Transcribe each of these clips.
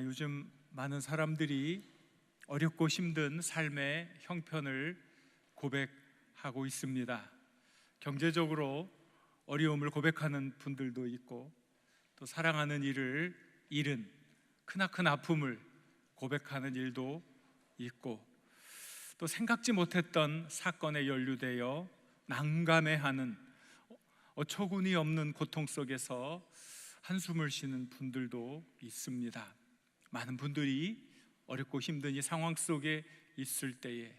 요즘 많은 사람들이 어렵고 힘든 삶의 형편을 고백하고 있습니다. 경제적으로 어려움을 고백하는 분들도 있고, 또 사랑하는 이를 잃은 크나큰 아픔을 고백하는 일도 있고, 또 생각지 못했던 사건에 연루되어 난감해하는 어처구니 없는 고통 속에서 한숨을 쉬는 분들도 있습니다. 많은 분들이 어렵고 힘든 이 상황 속에 있을 때에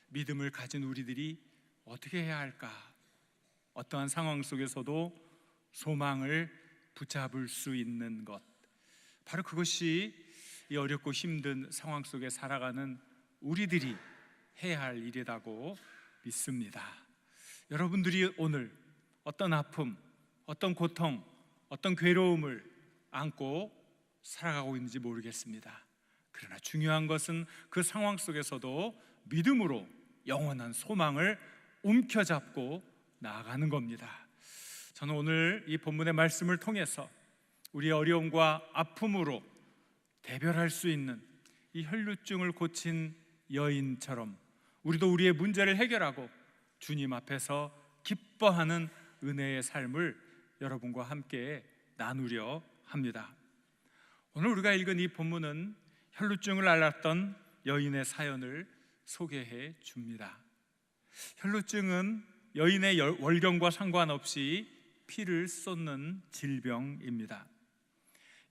믿음을 가진 우리들이 어떻게 해야 할까? 어떠한 상황 속에서도 소망을 붙잡을 수 있는 것, 바로 그것이 이 어렵고 힘든 상황 속에 살아가는 우리들이 해야 할 일이라고 믿습니다. 여러분들이 오늘 어떤 아픔, 어떤 고통, 어떤 괴로움을 안고 살아가고 있는지 모르겠습니다. 그러나 중요한 것은 그 상황 속에서도 믿음으로 영원한 소망을 움켜잡고 나아가는 겁니다. 저는 오늘 이 본문의 말씀을 통해서 우리의 어려움과 아픔으로 대별할 수 있는 이 혈루증을 고친 여인처럼 우리도 우리의 문제를 해결하고 주님 앞에서 기뻐하는 은혜의 삶을 여러분과 함께 나누려 합니다. 오늘 우리가 읽은 이 본문은 혈루증을 앓았던 여인의 사연을 소개해 줍니다. 혈루증은 여인의 월경과 상관없이 피를 쏟는 질병입니다.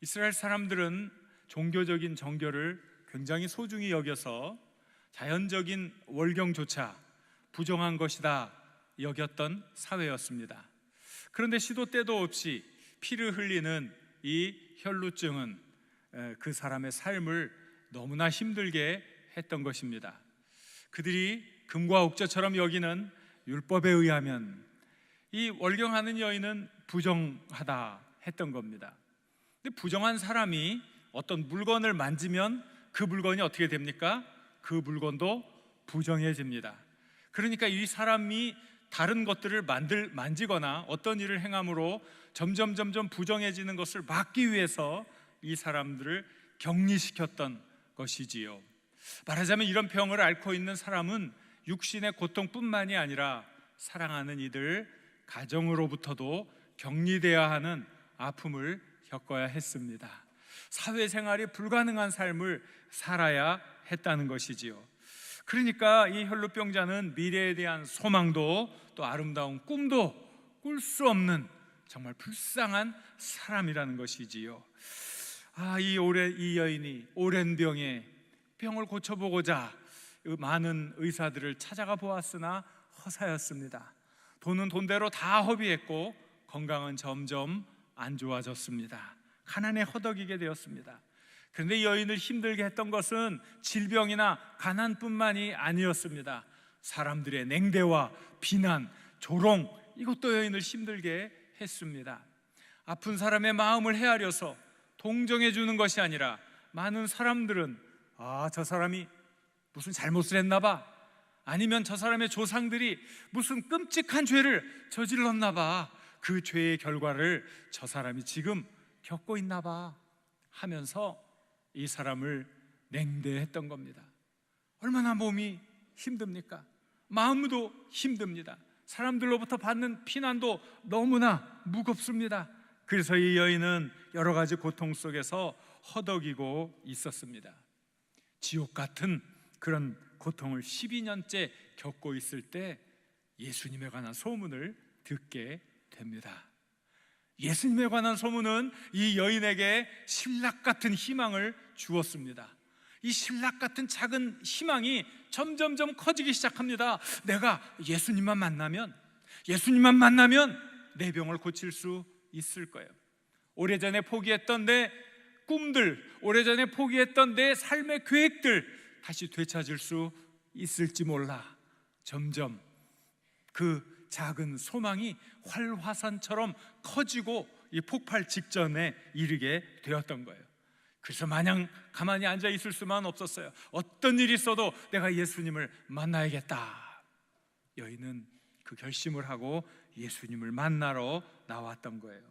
이스라엘 사람들은 종교적인 정결을 굉장히 소중히 여겨서 자연적인 월경조차 부정한 것이다 여겼던 사회였습니다. 그런데 시도 때도 없이 피를 흘리는 이 혈루증은 그 사람의 삶을 너무나 힘들게 했던 것입니다. 그들이 금과 옥조처럼 여기는 율법에 의하면 이 월경하는 여인은 부정하다 했던 겁니다. 근데 부정한 사람이 어떤 물건을 만지면 그 물건이 어떻게 됩니까? 그 물건도 부정해집니다. 그러니까 이 사람이 다른 것들을 만지거나 어떤 일을 행함으로 점점 부정해지는 것을 막기 위해서 이 사람들을 격리시켰던 것이지요. 말하자면 이런 병을 앓고 있는 사람은 육신의 고통뿐만이 아니라 사랑하는 이들 가정으로부터도 격리되어야 하는 아픔을 겪어야 했습니다. 사회생활이 불가능한 삶을 살아야 했다는 것이지요. 그러니까 이 혈루병자는 미래에 대한 소망도 또 아름다운 꿈도 꿀 수 없는 정말 불쌍한 사람이라는 것이지요. 이 여인이 오랜 병을 고쳐보고자 많은 의사들을 찾아가 보았으나 허사였습니다. 돈은 돈대로 다 허비했고 건강은 점점 안 좋아졌습니다. 가난에 허덕이게 되었습니다. 그런데 이 여인을 힘들게 했던 것은 질병이나 가난뿐만이 아니었습니다. 사람들의 냉대와 비난, 조롱, 이것도 여인을 힘들게 했습니다. 아픈 사람의 마음을 헤아려서 동정해 주는 것이 아니라 많은 사람들은 저 사람이 무슨 잘못을 했나 봐, 아니면 저 사람의 조상들이 무슨 끔찍한 죄를 저질렀나 봐, 그 죄의 결과를 저 사람이 지금 겪고 있나 봐 하면서 이 사람을 냉대했던 겁니다. 얼마나 몸이 힘듭니까? 마음도 힘듭니다. 사람들로부터 받는 비난도 너무나 무겁습니다. 그래서 이 여인은 여러 가지 고통 속에서 허덕이고 있었습니다. 지옥 같은 그런 고통을 12년째 겪고 있을 때 예수님에 관한 소문을 듣게 됩니다. 예수님에 관한 소문은 이 여인에게 신락 같은 희망을 주었습니다. 이 신락 같은 작은 희망이 점점 커지기 시작합니다. 내가 예수님만 만나면 내 병을 고칠 수 있을 거예요. 오래전에 포기했던 내 꿈들, 오래전에 포기했던 내 삶의 계획들 다시 되찾을 수 있을지 몰라. 점점 그 작은 소망이 활화산처럼 커지고 이 폭발 직전에 이르게 되었던 거예요. 그래서 마냥 가만히 앉아 있을 수만 없었어요. 어떤 일이 있어도 내가 예수님을 만나야겠다. 여인은 그 결심을 하고 예수님을 만나러 나왔던 거예요.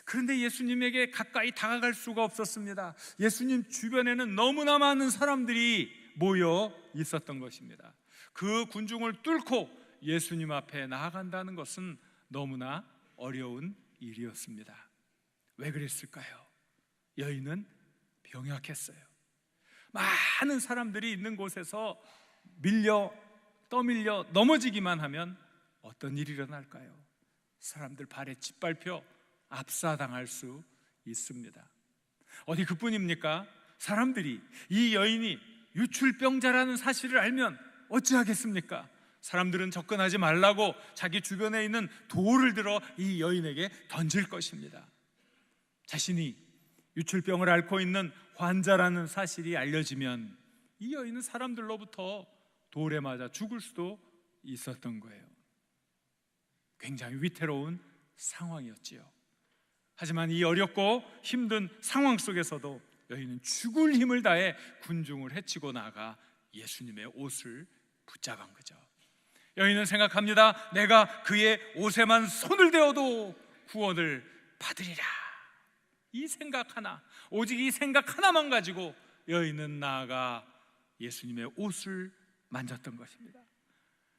그런데 예수님에게 가까이 다가갈 수가 없었습니다. 예수님 주변에는 너무나 많은 사람들이 모여 있었던 것입니다. 그 군중을 뚫고 예수님 앞에 나아간다는 것은 너무나 어려운 일이었습니다. 왜 그랬을까요? 여인은 병약했어요. 많은 사람들이 있는 곳에서 떠밀려 넘어지기만 하면 어떤 일이 일어날까요? 사람들 발에 짓밟혀 압사당할 수 있습니다. 어디 그뿐입니까? 사람들이 이 여인이 유출병자라는 사실을 알면 어찌하겠습니까? 사람들은 접근하지 말라고 자기 주변에 있는 돌을 들어 이 여인에게 던질 것입니다. 자신이 유출병을 앓고 있는 환자라는 사실이 알려지면 이 여인은 사람들로부터 돌에 맞아 죽을 수도 있었던 거예요. 굉장히 위태로운 상황이었지요. 하지만 이 어렵고 힘든 상황 속에서도 여인은 죽을 힘을 다해 군중을 해치고 나가 예수님의 옷을 붙잡은 거죠. 여인은 생각합니다. 내가 그의 옷에만 손을 대어도 구원을 받으리라. 이 생각 하나, 오직 이 생각 하나만 가지고 여인은 나아가 예수님의 옷을 만졌던 것입니다.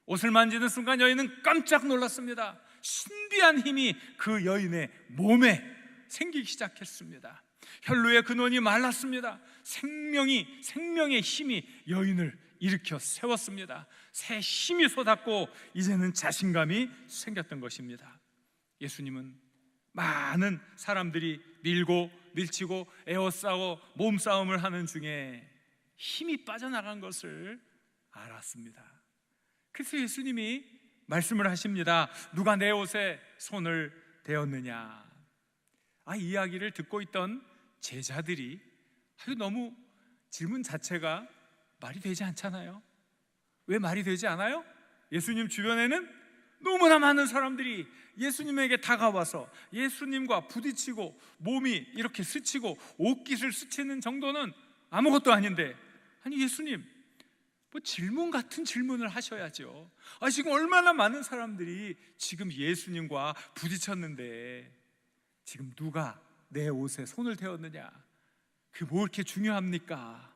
옷을 만지는 순간 여인은 깜짝 놀랐습니다. 신비한 힘이 그 여인의 몸에 생기기 시작했습니다. 혈루의 근원이 말랐습니다. 생명의 힘이 여인을 일으켜 세웠습니다. 새 힘이 솟았고 이제는 자신감이 생겼던 것입니다. 예수님은 많은 사람들이 밀고 밀치고 에워싸고 몸싸움을 하는 중에 힘이 빠져나간 것을 알았습니다. 그래서 예수님이 말씀을 하십니다. 누가 내 옷에 손을 대었느냐. 이 이야기를 듣고 있던 제자들이 너무 질문 자체가 말이 되지 않잖아요. 왜 말이 되지 않아요? 예수님 주변에는 너무나 많은 사람들이 예수님에게 다가와서 예수님과 부딪히고 몸이 이렇게 스치고 옷깃을 스치는 정도는 아무것도 아닌데, 아니 예수님 질문 같은 질문을 하셔야죠. 지금 얼마나 많은 사람들이 지금 예수님과 부딪혔는데 지금 누가 내 옷에 손을 대었느냐, 그게 뭐 이렇게 중요합니까?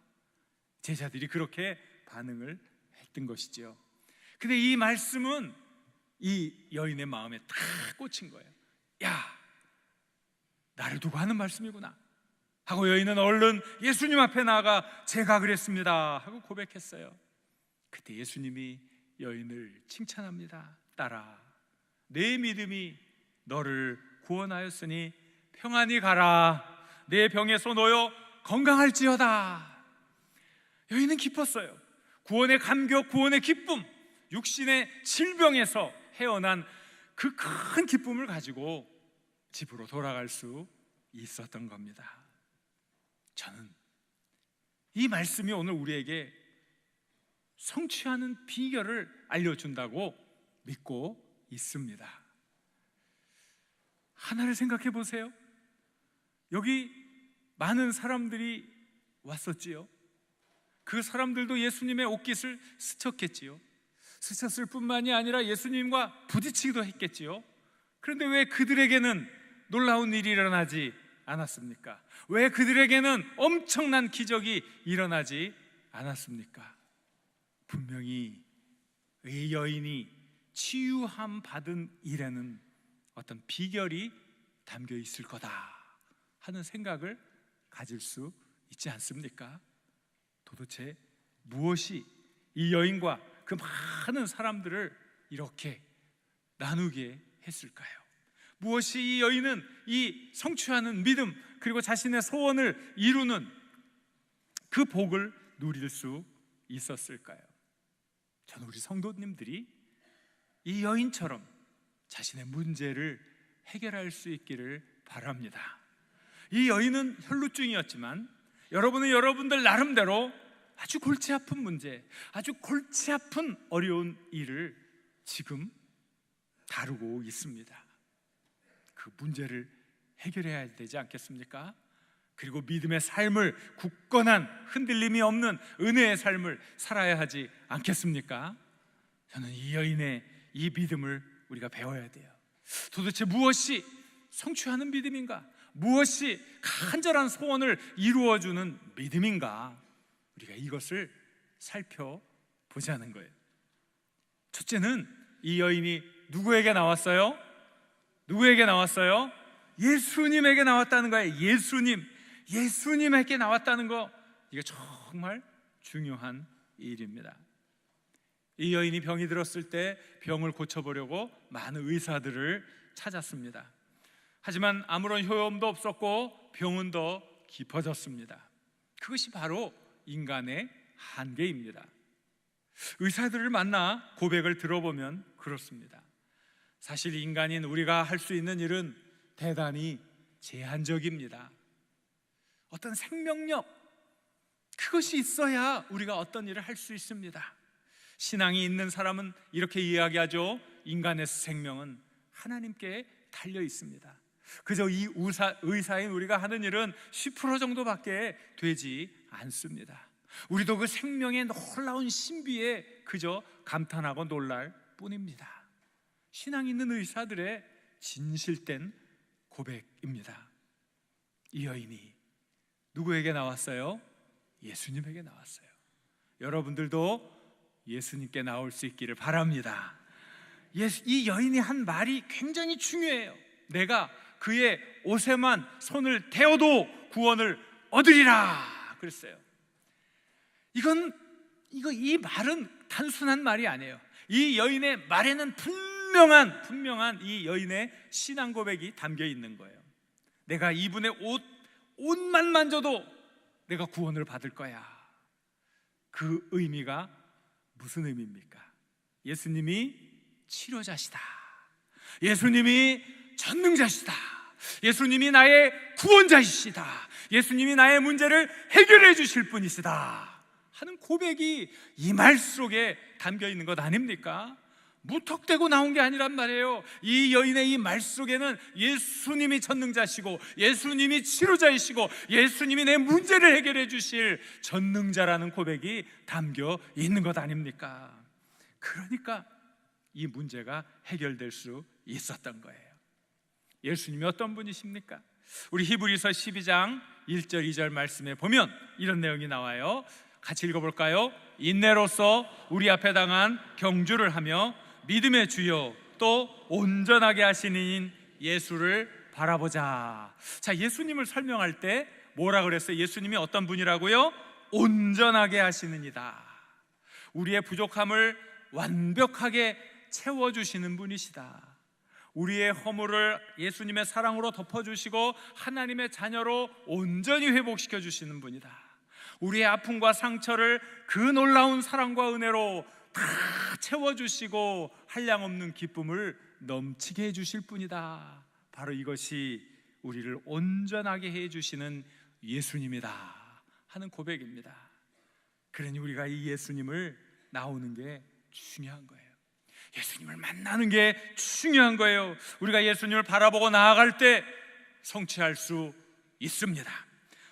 제자들이 그렇게 반응을 했던 것이죠. 근데 이 말씀은 이 여인의 마음에 탁 꽂힌 거예요. 야, 나를 두고 하는 말씀이구나 하고 여인은 얼른 예수님 앞에 나아가 제가 그랬습니다 하고 고백했어요. 그때 예수님이 여인을 칭찬합니다. 딸아, 내 믿음이 너를 구원하였으니 평안히 가라. 내 병에서 놓여 건강할지어다. 여인은 기뻤어요. 구원의 감격, 구원의 기쁨, 육신의 질병에서 헤어난 그 큰 기쁨을 가지고 집으로 돌아갈 수 있었던 겁니다. 저는 이 말씀이 오늘 우리에게 성취하는 비결을 알려준다고 믿고 있습니다. 하나를 생각해 보세요. 여기 많은 사람들이 왔었지요. 그 사람들도 예수님의 옷깃을 스쳤겠지요. 스쳤을 뿐만이 아니라 예수님과 부딪히기도 했겠지요. 그런데 왜 그들에게는 놀라운 일이 일어나지 않았습니까? 왜 그들에게는 엄청난 기적이 일어나지 않았습니까? 분명히 이 여인이 치유함 받은 일에는 어떤 비결이 담겨 있을 거다 하는 생각을 가질 수 있지 않습니까? 도대체 무엇이 이 여인과 그 많은 사람들을 이렇게 나누게 했을까요? 무엇이 이 여인은 이 성취하는 믿음 그리고 자신의 소원을 이루는 그 복을 누릴 수 있었을까요? 저는 우리 성도님들이 이 여인처럼 자신의 문제를 해결할 수 있기를 바랍니다. 이 여인은 혈루증이었지만 여러분은 여러분들 나름대로 아주 골치 아픈 문제, 아주 골치 아픈 어려운 일을 지금 다루고 있습니다. 그 문제를 해결해야 되지 않겠습니까? 그리고 믿음의 삶을, 굳건한 흔들림이 없는 은혜의 삶을 살아야 하지 않겠습니까? 저는 이 여인의 이 믿음을 우리가 배워야 돼요. 도대체 무엇이 성취하는 믿음인가? 무엇이 간절한 소원을 이루어주는 믿음인가? 우리가 이것을 살펴보자는 거예요. 첫째는 이 여인이 누구에게 나왔어요? 누구에게 나왔어요? 예수님에게 나왔다는 거예요. 예수님에게 나왔다는 거, 이거 정말 중요한 일입니다. 이 여인이 병이 들었을 때 병을 고쳐보려고 많은 의사들을 찾았습니다. 하지만 아무런 효험도 없었고 병은 더 깊어졌습니다. 그것이 바로 인간의 한계입니다. 의사들을 만나 고백을 들어보면 그렇습니다. 사실 인간인 우리가 할 수 있는 일은 대단히 제한적입니다. 어떤 생명력, 그것이 있어야 우리가 어떤 일을 할 수 있습니다. 신앙이 있는 사람은 이렇게 이야기하죠. 인간의 생명은 하나님께 달려 있습니다. 그저 이 의사인 우리가 하는 일은 10% 정도밖에 되지 않습니다. 우리도 그 생명의 놀라운 신비에 그저 감탄하고 놀랄 뿐입니다. 신앙 있는 의사들의 진실된 고백입니다. 이 여인이 누구에게 나왔어요? 예수님에게 나왔어요. 여러분들도 예수님께 나올 수 있기를 바랍니다. 이 여인이 한 말이 굉장히 중요해요. 내가 그의 옷에만 손을 대어도 구원을 얻으리라 그랬어요. 이 말은 단순한 말이 아니에요. 이 여인의 말에는 분명한 이 여인의 신앙 고백이 담겨 있는 거예요. 내가 이분의 옷만 만져도 내가 구원을 받을 거야. 그 의미가 무슨 의미입니까? 예수님이 치료자시다. 예수님이 전능자시다. 예수님이 나의 구원자이시다. 예수님이 나의 문제를 해결해 주실 분이시다 하는 고백이 이 말 속에 담겨 있는 것 아닙니까? 무턱대고 나온 게 아니란 말이에요. 이 여인의 이 말 속에는 예수님이 전능자시고 예수님이 치료자이시고 예수님이 내 문제를 해결해 주실 전능자라는 고백이 담겨 있는 것 아닙니까? 그러니까 이 문제가 해결될 수 있었던 거예요. 예수님이 어떤 분이십니까? 우리 히브리서 12장 1절 2절 말씀에 보면 이런 내용이 나와요. 같이 읽어볼까요? 인내로서 우리 앞에 당한 경주를 하며 믿음의 주요 또 온전하게 하시는 이인 예수를 바라보자. 자, 예수님을 설명할 때 뭐라 그랬어요? 예수님이 어떤 분이라고요? 온전하게 하시는 이다. 우리의 부족함을 완벽하게 채워주시는 분이시다. 우리의 허물을 예수님의 사랑으로 덮어주시고 하나님의 자녀로 온전히 회복시켜 주시는 분이다. 우리의 아픔과 상처를 그 놀라운 사랑과 은혜로 다 채워주시고 한량없는 기쁨을 넘치게 해주실 분이다. 바로 이것이 우리를 온전하게 해주시는 예수님이다 하는 고백입니다. 그러니 우리가 이 예수님을 나오는 게 중요한 거예요. 예수님을 만나는 게 중요한 거예요. 우리가 예수님을 바라보고 나아갈 때 성취할 수 있습니다.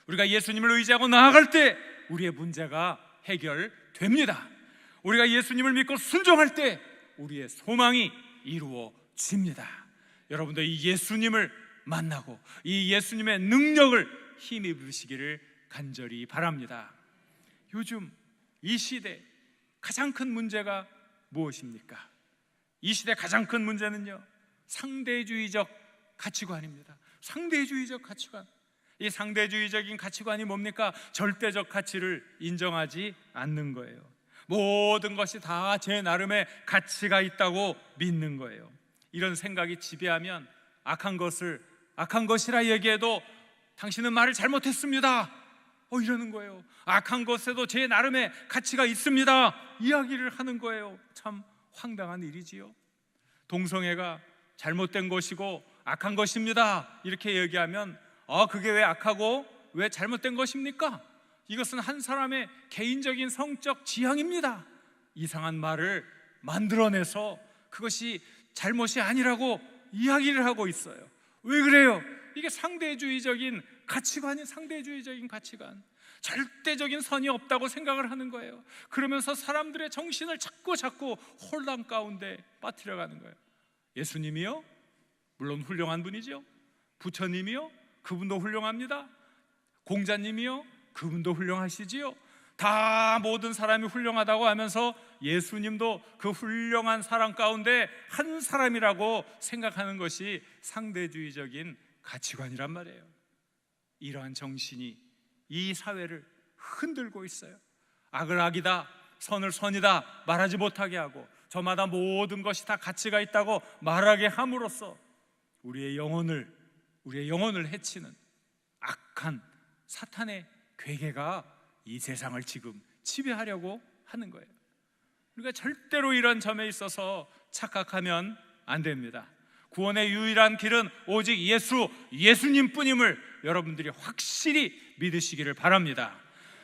우리가 예수님을 의지하고 나아갈 때 우리의 문제가 해결됩니다. 우리가 예수님을 믿고 순종할 때 우리의 소망이 이루어집니다. 여러분도 이 예수님을 만나고 이 예수님의 능력을 힘입으시기를 간절히 바랍니다. 요즘 이 시대 가장 큰 문제가 무엇입니까? 이 시대 가장 큰 문제는요, 상대주의적 가치관입니다. 상대주의적 가치관. 이 상대주의적인 가치관이 뭡니까? 절대적 가치를 인정하지 않는 거예요. 모든 것이 다 제 나름의 가치가 있다고 믿는 거예요. 이런 생각이 지배하면 악한 것을 악한 것이라 얘기해도 당신은 말을 잘못했습니다 이러는 거예요. 악한 것에도 제 나름의 가치가 있습니다 이야기를 하는 거예요. 참 황당한 일이지요. 동성애가 잘못된 것이고 악한 것입니다 이렇게 얘기하면 그게 왜 악하고 왜 잘못된 것입니까? 이것은 한 사람의 개인적인 성적 지향입니다. 이상한 말을 만들어내서 그것이 잘못이 아니라고 이야기를 하고 있어요. 왜 그래요? 이게 상대주의적인 가치관이 상대주의적인 가치관, 절대적인 선이 없다고 생각을 하는 거예요. 그러면서 사람들의 정신을 자꾸 혼란 가운데 빠뜨려가는 거예요. 예수님이요? 물론 훌륭한 분이죠. 부처님이요? 그분도 훌륭합니다. 공자님이요? 그분도 훌륭하시지요. 다 모든 사람이 훌륭하다고 하면서 예수님도 그 훌륭한 사람 가운데 한 사람이라고 생각하는 것이 상대주의적인 가치관이란 말이에요. 이러한 정신이 이 사회를 흔들고 있어요. 악을 악이다, 선을 선이다 말하지 못하게 하고, 저마다 모든 것이 다 가치가 있다고 말하게 함으로써 우리의 영혼을 해치는 악한 사탄의 괴계가 이 세상을 지금 지배하려고 하는 거예요. 우리가 절대로 이런 점에 있어서 착각하면 안 됩니다. 구원의 유일한 길은 오직 예수님뿐임을 여러분들이 확실히 믿으시기를 바랍니다.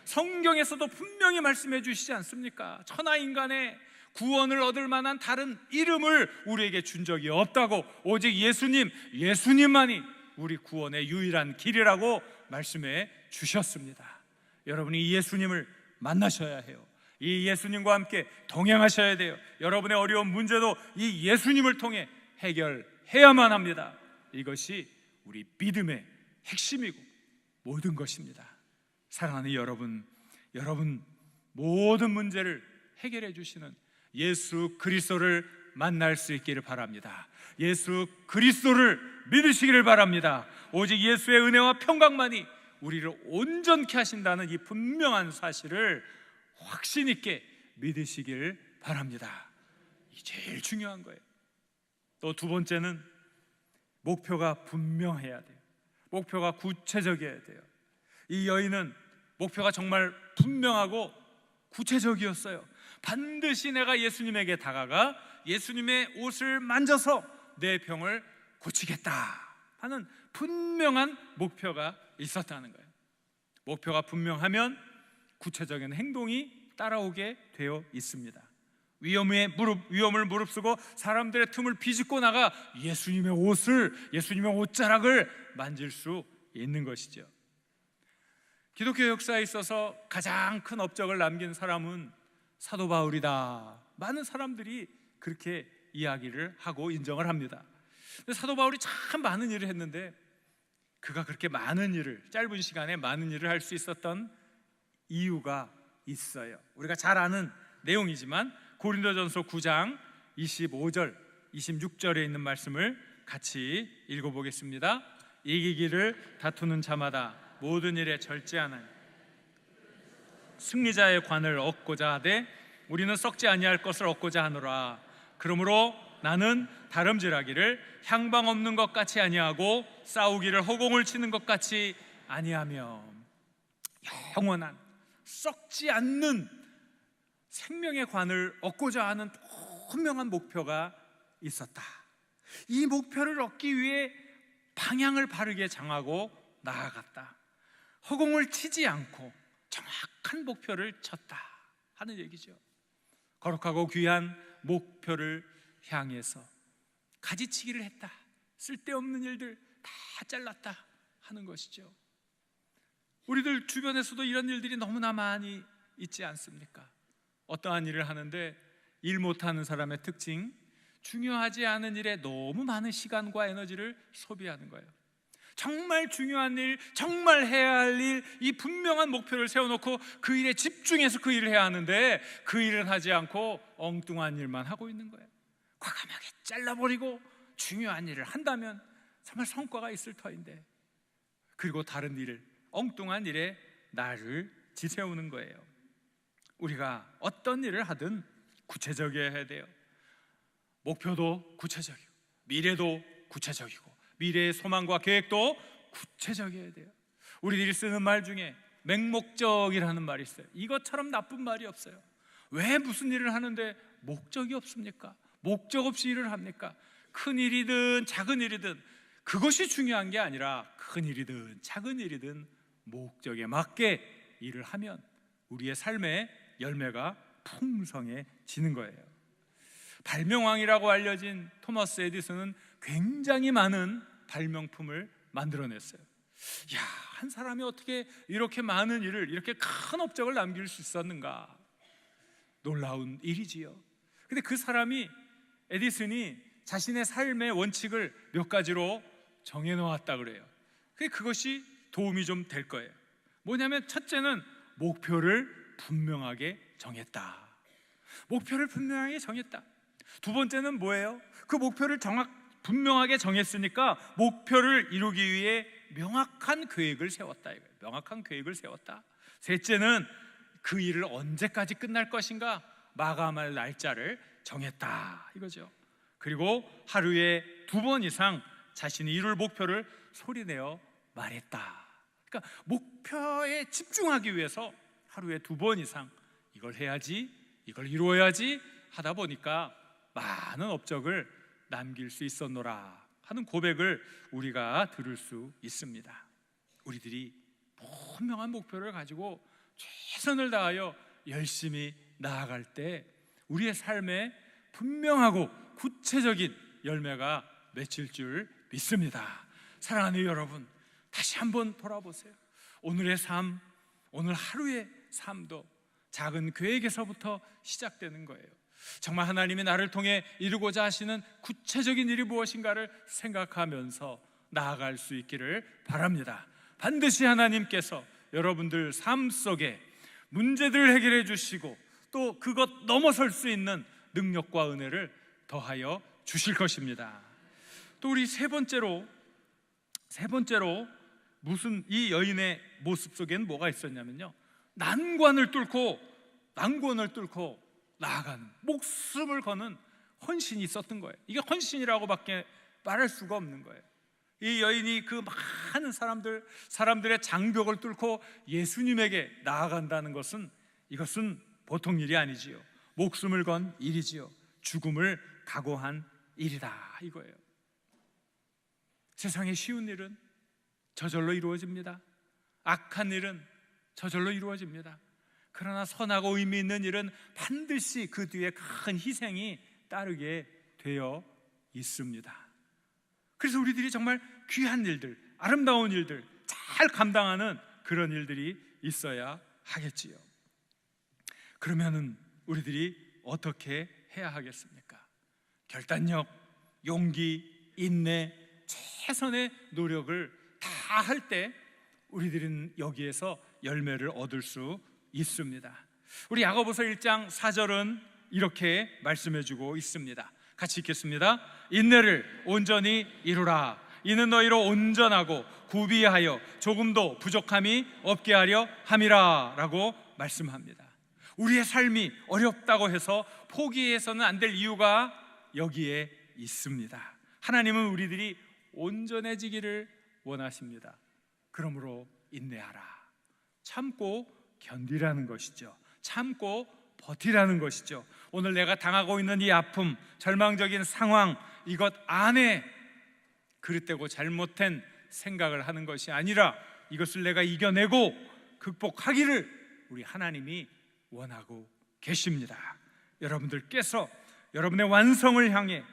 성경에서도 분명히 말씀해 주시지 않습니까? 천하 인간의 구원을 얻을 만한 다른 이름을 우리에게 준 적이 없다고, 오직 예수님만이 우리 구원의 유일한 길이라고 말씀해 주셨습니다. 여러분이 이 예수님을 만나셔야 해요. 이 예수님과 함께 동행하셔야 돼요. 여러분의 어려운 문제도 이 예수님을 통해 해결해야만 합니다. 이것이 우리 믿음의 핵심이고 모든 것입니다. 사랑하는 여러분 모든 문제를 해결해 주시는 예수 그리스도를 만날 수 있기를 바랍니다. 예수 그리스도를 믿으시기를 바랍니다. 오직 예수의 은혜와 평강만이 우리를 온전케 하신다는 이 분명한 사실을 확신 있게 믿으시길 바랍니다. 이게 제일 중요한 거예요. 또 두 번째는 목표가 분명해야 돼요. 목표가 구체적이어야 돼요. 이 여인은 목표가 정말 분명하고 구체적이었어요. 반드시 내가 예수님에게 다가가 예수님의 옷을 만져서 내 병을 고치겠다 하는 분명한 목표가 있었다는 거예요. 목표가 분명하면 구체적인 행동이 따라오게 되어 있습니다. 위험을 무릅쓰고 사람들의 틈을 비집고 나가 예수님의 옷자락을 만질 수 있는 것이죠. 기독교 역사에 있어서 가장 큰 업적을 남긴 사람은 사도 바울이다. 많은 사람들이 그렇게 이야기를 하고 인정을 합니다. 사도 바울이 참 많은 일을 했는데, 그가 그렇게 짧은 시간에 많은 일을 할 수 있었던 이유가 있어요. 우리가 잘 아는 내용이지만 고린도전서 9장 25절 26절에 있는 말씀을 같이 읽어보겠습니다. 이기기를 다투는 자마다 모든 일에 절제하는 승리자의 관을 얻고자 하되 우리는 썩지 아니할 것을 얻고자 하노라. 그러므로 나는 다름질하기를 향방 없는 것 같이 아니하고 싸우기를 허공을 치는 것 같이 아니하며, 영원한 썩지 않는 생명의 관을 얻고자 하는 분명한 목표가 있었다. 이 목표를 얻기 위해 방향을 바르게 정하고 나아갔다. 허공을 치지 않고 정확한 목표를 쳤다 하는 얘기죠. 거룩하고 귀한 목표를 향해서 가지치기를 했다. 쓸데없는 일들 다 잘랐다 하는 것이죠. 우리들 주변에서도 이런 일들이 너무나 많이 있지 않습니까? 어떠한 일을 하는데 일 못하는 사람의 특징, 중요하지 않은 일에 너무 많은 시간과 에너지를 소비하는 거예요. 정말 중요한 일, 정말 해야 할 일, 이 분명한 목표를 세워놓고 그 일에 집중해서 그 일을 해야 하는데 그 일은 하지 않고 엉뚱한 일만 하고 있는 거예요. 과감하게 잘라버리고 중요한 일을 한다면 정말 성과가 있을 터인데, 그리고 다른 일을, 엉뚱한 일에 나를 지새우는 거예요. 우리가 어떤 일을 하든 구체적이어야 돼요. 목표도 구체적이고 미래도 구체적이고 미래의 소망과 계획도 구체적이어야 돼요. 우리들이 쓰는 말 중에 맹목적이라는 말이 있어요. 이것처럼 나쁜 말이 없어요. 왜 무슨 일을 하는데 목적이 없습니까? 목적 없이 일을 합니까? 큰 일이든 작은 일이든 그것이 중요한 게 아니라 큰 일이든 작은 일이든 목적에 맞게 일을 하면 우리의 삶의 열매가 풍성해지는 거예요. 발명왕이라고 알려진 토마스 에디슨은 굉장히 많은 발명품을 만들어냈어요. 한 사람이 어떻게 이렇게 많은 일을, 이렇게 큰 업적을 남길 수 있었는가? 놀라운 일이지요. 근데 그 사람이, 에디슨이 자신의 삶의 원칙을 몇 가지로 정해놓았다 그래요. 그것이 도움이 좀 될 거예요. 뭐냐면 첫째는 목표를 분명하게 정했다. 목표를 분명하게 정했다. 두 번째는 뭐예요? 그 목표를 분명하게 정했으니까 목표를 이루기 위해 명확한 계획을 세웠다 이거예요. 명확한 계획을 세웠다. 셋째는 그 일을 언제까지 끝날 것인가 마감할 날짜를 정했다 이거죠. 그리고 하루에 2번 이상 자신이 이룰 목표를 소리내어 말했다. 그러니까 목표에 집중하기 위해서 하루에 2번 이상 이걸 해야지, 이걸 이루어야지 하다 보니까 많은 업적을 남길 수 있었노라 하는 고백을 우리가 들을 수 있습니다. 우리들이 분명한 목표를 가지고 최선을 다하여 열심히 나아갈 때 우리의 삶에 분명하고 구체적인 열매가 맺힐 줄 믿습니다. 사랑하는 여러분, 다시 한번 돌아보세요. 오늘의 삶, 오늘 하루의 삶도 작은 계획에서부터 시작되는 거예요. 정말 하나님이 나를 통해 이루고자 하시는 구체적인 일이 무엇인가를 생각하면서 나아갈 수 있기를 바랍니다. 반드시 하나님께서 여러분들 삶 속에 문제들을 해결해 주시고 또 그것 넘어설 수 있는 능력과 은혜를 더하여 주실 것입니다. 또 우리 세 번째로 무슨 이 여인의 모습 속에는 뭐가 있었냐면요, 난관을 뚫고 나아가는, 목숨을 거는 헌신이 있었던 거예요. 이게 헌신이라고밖에 말할 수가 없는 거예요. 이 여인이 그 많은 사람들의 장벽을 뚫고 예수님에게 나아간다는 것은, 이것은 보통 일이 아니지요. 목숨을 건 일이지요. 죽음을 각오한 일이다 이거예요. 세상에 쉬운 일은 저절로 이루어집니다. 악한 일은 저절로 이루어집니다. 그러나 선하고 의미 있는 일은 반드시 그 뒤에 큰 희생이 따르게 되어 있습니다. 그래서 우리들이 정말 귀한 일들, 아름다운 일들 잘 감당하는 그런 일들이 있어야 하겠지요. 그러면은 우리들이 어떻게 해야 하겠습니까? 결단력, 용기, 인내, 최선의 노력을 다 할 때 우리들은 여기에서 열매를 얻을 수 있습니다. 우리 야고보서 1장 4절은 이렇게 말씀해주고 있습니다. 같이 읽겠습니다. 인내를 온전히 이루라. 이는 너희로 온전하고 구비하여 조금도 부족함이 없게 하려 함이라 라고 말씀합니다. 우리의 삶이 어렵다고 해서 포기해서는 안 될 이유가 여기에 있습니다. 하나님은 우리들이 온전해지기를 원하십니다. 그러므로 인내하라. 참고 견디라는 것이죠. 참고 버티라는 것이죠. 오늘 내가 당하고 있는 이 아픔, 절망적인 상황, 이것 안에 그릇되고 잘못된 생각을 하는 것이 아니라 이것을 내가 이겨내고 극복하기를 우리 하나님이 원하고 계십니다. 여러분들께서 여러분의 완성을 향해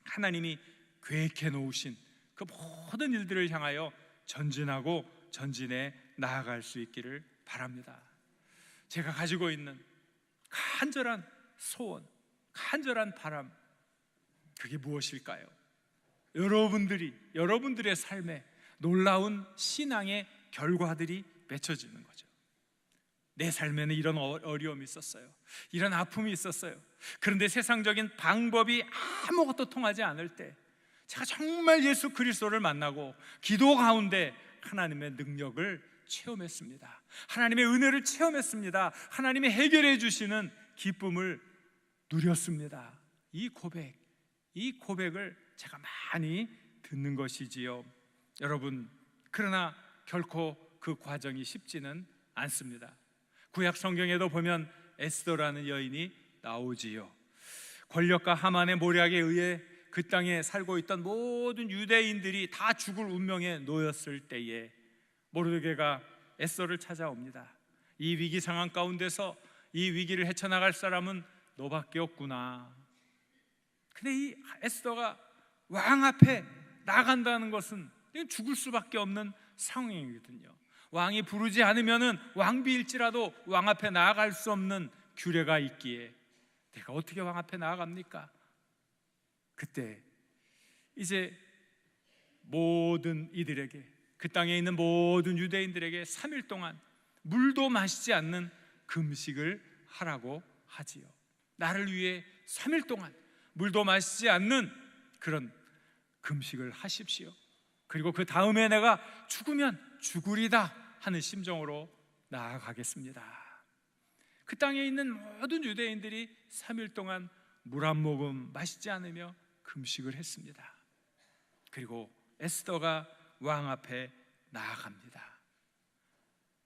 하나님이 계획해 놓으신 그 모든 일들을 향하여 전진해 나아갈 수 있기를 바랍니다. 제가 가지고 있는 간절한 소원, 간절한 바람, 그게 무엇일까요? 여러분들의 삶에 놀라운 신앙의 결과들이 맺혀지는 거죠. 내 삶에는 이런 어려움이 있었어요. 이런 아픔이 있었어요. 그런데 세상적인 방법이 아무것도 통하지 않을 때 제가 정말 예수 그리스도를 만나고 기도 가운데 하나님의 능력을 체험했습니다. 하나님의 은혜를 체험했습니다. 하나님이 해결해 주시는 기쁨을 누렸습니다. 이 고백을 제가 많이 듣는 것이지요. 여러분, 그러나 결코 그 과정이 쉽지는 않습니다. 구약 성경에도 보면 에스더라는 여인이 나오지요. 권력과 하만의 모략에 의해 그 땅에 살고 있던 모든 유대인들이 다 죽을 운명에 놓였을 때에 모르드게가 에스더를 찾아옵니다. 이 위기 상황 가운데서 이 위기를 헤쳐나갈 사람은 너밖에 없구나. 근데 이 에스더가 왕 앞에 나간다는 것은 죽을 수밖에 없는 상황이거든요. 왕이 부르지 않으면은 왕비일지라도 왕 앞에 나아갈 수 없는 규례가 있기에 내가 어떻게 왕 앞에 나아갑니까? 그때 이제 모든 이들에게, 그 땅에 있는 모든 유대인들에게 3일 동안 물도 마시지 않는 금식을 하라고 하지요. 나를 위해 3일 동안 물도 마시지 않는 그런 금식을 하십시오. 그리고 그 다음에 내가 죽으면 죽으리다 하는 심정으로 나아가겠습니다. 그 땅에 있는 모든 유대인들이 3일 동안 물 한 모금 마시지 않으며 금식을 했습니다. 그리고 에스더가 왕 앞에 나아갑니다.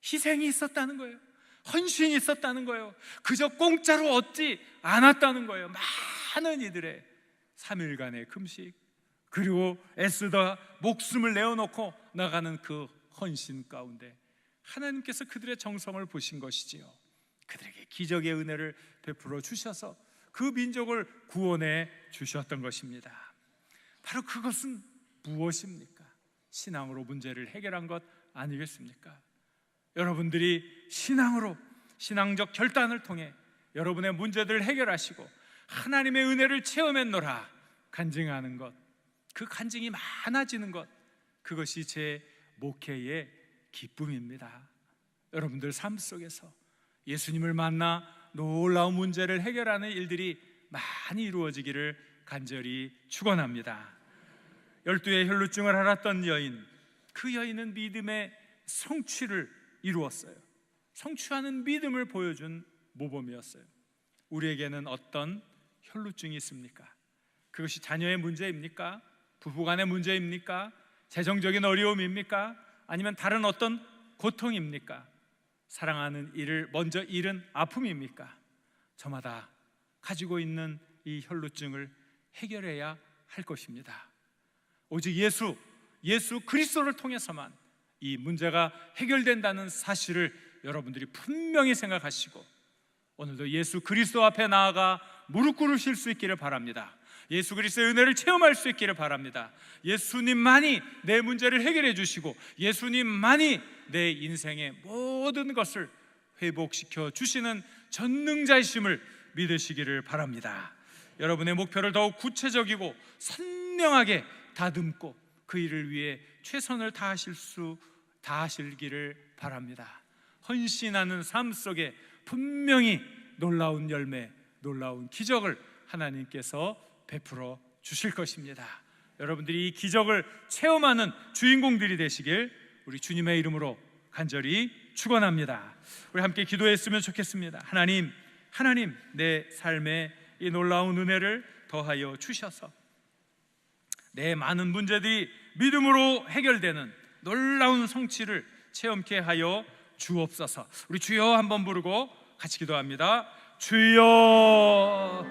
희생이 있었다는 거예요. 헌신이 있었다는 거예요. 그저 공짜로 얻지 않았다는 거예요. 많은 이들의 3일간의 금식, 그리고 에스더가 목숨을 내어놓고 나가는 그 헌신 가운데 하나님께서 그들의 정성을 보신 것이지요. 그들에게 기적의 은혜를 베풀어 주셔서 그 민족을 구원해 주셨던 것입니다. 바로 그것은 무엇입니까? 신앙으로 문제를 해결한 것 아니겠습니까? 여러분들이 신앙으로, 신앙적 결단을 통해 여러분의 문제들을 해결하시고 하나님의 은혜를 체험했노라 간증하는 것, 그 간증이 많아지는 것, 그것이 제 목회의 기쁨입니다. 여러분들 삶 속에서 예수님을 만나 놀라운 문제를 해결하는 일들이 많이 이루어지기를 간절히 축원합니다. 12의 혈루증을 앓았던 여인, 그 여인은 믿음의 성취를 이루었어요. 성취하는 믿음을 보여준 모범이었어요. 우리에게는 어떤 혈루증이 있습니까? 그것이 자녀의 문제입니까? 부부간의 문제입니까? 재정적인 어려움입니까? 아니면 다른 어떤 고통입니까? 사랑하는 이를 먼저 잃은 아픔입니까? 저마다 가지고 있는 이 혈루증을 해결해야 할 것입니다. 오직 예수 그리스도를 통해서만 이 문제가 해결된다는 사실을 여러분들이 분명히 생각하시고 오늘도 예수 그리스도 앞에 나아가 무릎 꿇으실 수 있기를 바랍니다. 예수 그리스도의 은혜를 체험할 수 있기를 바랍니다. 예수님만이 내 문제를 해결해 주시고 예수님만이 내 인생의 모든 것을 회복시켜 주시는 전능자이심을 믿으시기를 바랍니다. 여러분의 목표를 더욱 구체적이고 선명하게 다듬고 그 일을 위해 최선을 다하시기를 바랍니다. 헌신하는 삶 속에 분명히 놀라운 열매, 놀라운 기적을 하나님께서 베풀어 주실 것입니다. 여러분들이 이 기적을 체험하는 주인공들이 되시길 우리 주님의 이름으로 간절히 축원합니다. 우리 함께 기도했으면 좋겠습니다. 하나님 내 삶에 이 놀라운 은혜를 더하여 주셔서 내 많은 문제들이 믿음으로 해결되는 놀라운 성취를 체험케 하여 주옵소서. 우리 주여 한번 부르고 같이 기도합니다. 주여.